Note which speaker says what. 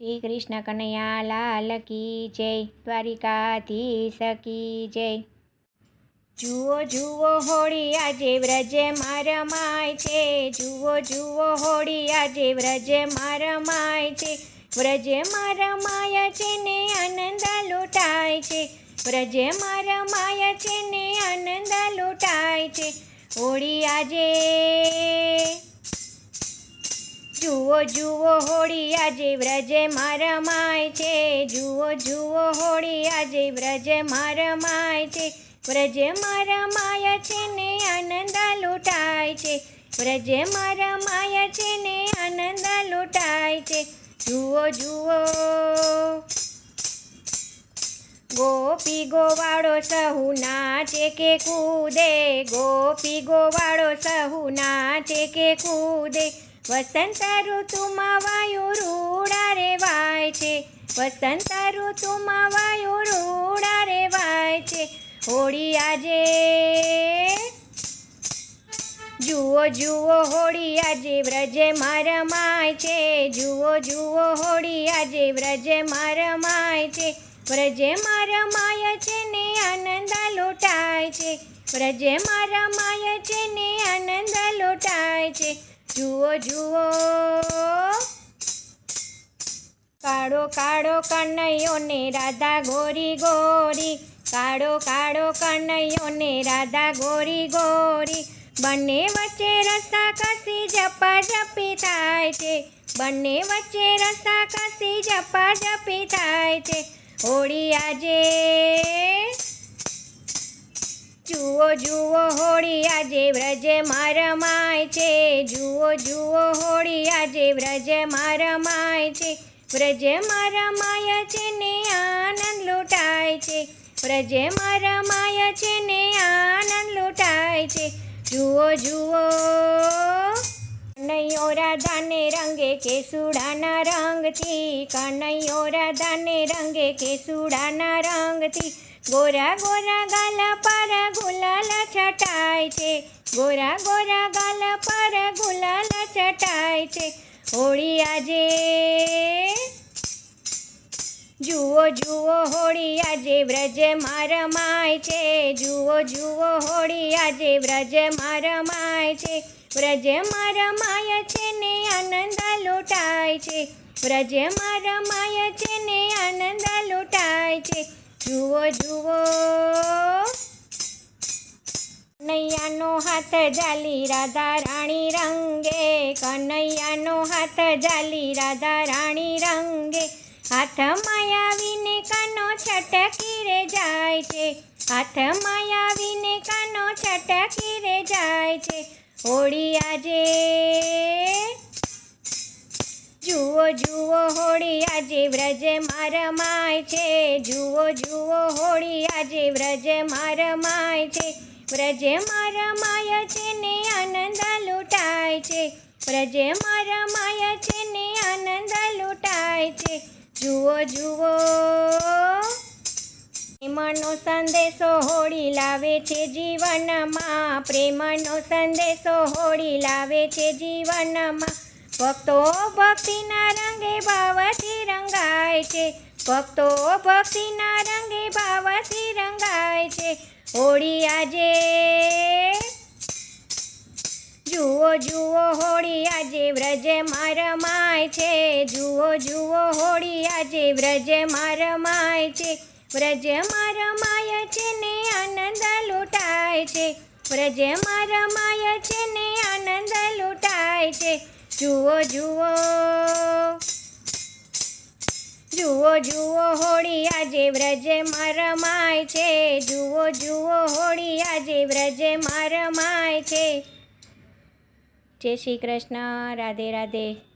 Speaker 1: શ્રી કૃષ્ણ કનૈયા લાલ કી જય, દ્વારિકાધીશ કી જય। જુઓ જુઓ હોળી આજે વ્રજમાં રમાય છે, જુઓ જુઓ હોળી આજે વ્રજમાં રમાય છે। વ્રજમાં રમાય છે ને આનંદ લૂંટાય છે, વ્રજમાં રમાય છે ને આનંદ લૂંટાય છે। હોળી આજે જુઓ જુઓ હોળી આજે વ્રજમાં રમાય છે, જુઓ જુઓ હોળી આજે વ્રજમાં રમાય છે। વ્રજમાં રમાય છે ને આનંદ લૂંટાય છે, વ્રજમાં રમાય છે ને આનંદ લૂંટાય છે। જુઓ જુઓ ગોપી ગોવાળો સહુ નાચે કે કૂદે, ગોપી ગોવાળો સહુ નાચે કે કૂદે। વસંત ઋતુમાં વાયુ રૂડા રેવાય છે, વસંત ઋતુમાં વાયુ રૂડા રેવાય છે। હોળી આજે જુઓ જુઓ હોળી આજે વ્રજમાં રમાય છે, જુઓ જુઓ હોળી આજે વ્રજમાં રમાય છે। વ્રજમાં રમાય છે ને આનંદ લૂંટાય છે, વ્રજમાં રમાય છે ને આનંદ લૂંટાય છે। જુઓ જુઓ કાળો કાળો કનૈયો ને રાધા ગોરી ગોરી, કાળો કાળો કનૈયો ને રાધા ગોરી ગોરી। બંને વચ્ચે રસ્તા કસી ઝપાઝપી થાય છે, બંને વચ્ચે રસ્તા કસી ઝપાઝપી થાય છે। હોળી આજે જુઓ જુઓ હોળી આજે વ્રજમાં રમાય છે, જુઓ જુઓ હોળી આજે વ્રજમાં રમાય છે। વ્રજમાં રમાય છે ને આનંદ લૂંટાય છે, વ્રજમાં રમાય છે ને આનંદ લૂંટાય છે। જુઓ જુઓ કનૈયો રાધાને રંગે કેસુડાના રંગથી, કનૈયો રાધાને રંગે કેસુડાના રંગથી। ગોરા ગોરા ગાલ પર ગુલાલ છટાય છે, ગોરા ગોરા ગાલ પર ગુલાલ છટાય છે। હોળી આજે જુઓ જુઓ હોળી આજે વ્રજમાં રમાય છે, જુઓ જુઓ હોળી આજે વ્રજમાં રમાય છે। વ્રજમાં રમાય છે ને આનંદ લૂંટાય છે, વ્રજમાં રમાય છે ને આનંદ લૂંટાય છે। જુઓ જુઓ કનૈયાનો હાથ ઝાલી રાધા રાણી રંગે, કનૈયાનો હાથ ઝાલી રાધા રાણી રંગે। હાથમાં આવીને કાનો છટકી રે જાય છે, હાથમાં આવીને કાનો છટકી રે જાય છે। હોળી આજે જુઓ જુઓ હોળી આજે વ્રજમાં રમાય છે, જુઓ જુઓ હોળી આજે વ્રજમાં રમાય છે। વ્રજમાં રમાય છે ને આનંદ લૂંટાય છે, વ્રજમાં રમાય છે ને આનંદ લૂંટાય છે। જુઓ જુઓ પ્રેમનો સંદેશો હોળી લાવે છે જીવનમાં, પ્રેમનો સંદેશો હોળી લાવે છે જીવનમાં। ભક્તો ભક્તિના રંગે ભાવથી રંગાય છે, ભક્તો ભક્તિના રંગે ભાવથી રંગાય છે। હોળી આજે જુઓ જુઓ હોળી આજે વ્રજમાં રમાય છે, જુઓ જુઓ હોળી આજે વ્રજમાં રમાય છે। વ્રજમાં રમાય છે ને આનંદ લૂંટાય છે, વ્રજમાં રમાય છે ને આનંદ લૂંટાય છે। જુઓ જુઓ જુઓ જુઓ હોળી આજે વ્રજમાં રમાય છે, જુઓ જુઓ હોળી આજે વ્રજમાં રમાય છે। જય શ્રી કૃષ્ણ, રાધે રાધે।